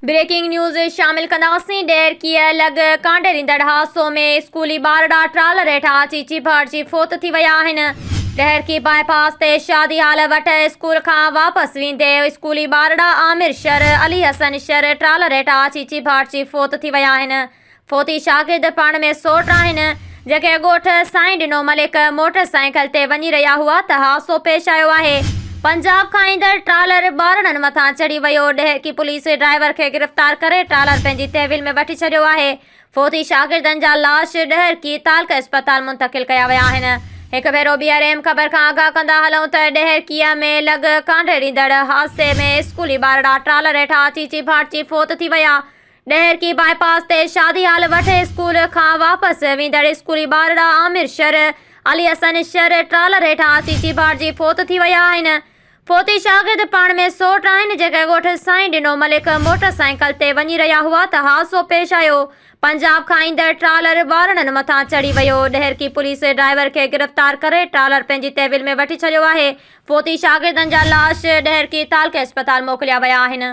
Breaking news शामिल कंदासीं। डेरकीअ लॻ कांडेरींदड़ हादसो में स्कूली ॿारड़ा ट्रालर हेठां चीची भरिजी फोत थी विया आहिनि। डेरकी बाईपास ते शादी हाल वटि स्कूल खां वापसि वेंदे स्कूली ॿारड़ा आमिर शर, अली हसन शर ट्रालर हेठां चीची भरिजी फोत थी विया आहिनि। फोती शागिर्द पाण में सोट आहिनि जेके ॻोठ साईं ॾिनो मलिक मोटरसाइकिल ते वञी रहिया हुआ त हादसो पेश आयो आहे। पंजाब खां ईंदड़ ट्रालर ॿारड़नि मथां चढ़ी वियो। डेहकी पुलिस ड्राइवर खे गिरफ़्तार करे ट्रालर पंहिंजी तहवील में वठी छॾियो आहे। फोती शागिर्दनि जा लाश डेहकी तालक अस्पताल मुंतक़िल कया विया आहिनि। हिकु भेरो ॿीहर अहम ख़बर खां आगाह कंदा हलूं त डेहकीअ में लॻ कांडेरींदड़ हादसे में स्कूली ॿारड़ा ट्रालर हेठां चीची भाटिजी फोत थी विया। डेहकी बाईपास ते शादी हाल वटि स्कूल खां वापसि वेंदड़ स्कूली ॿारड़ा आमिर शर, अली हसन शर ट्रालर हेठां चीची भाटिजी फोत थी विया आहिनि। फोती शागिर्द पाण में सोट आहिनि जेके ॻोठ साईं ॾिनो मलिक मोटरसाइकिल ते वञी रहिया हुआ त हादसो पेश आयो। पंजाब खां ईंदड़ ट्रालर ॿारड़नि मथां चढ़ी वियो। डेहकी पुलिस ड्राइवर खे गिरफ़्तार करे ट्रालर पंहिंजी तहवील में वठी छॾियो आहे। फोती शागिर्दनि जा लाश डेहकी तालक अस्पताल मोकिलिया विया आहिनि।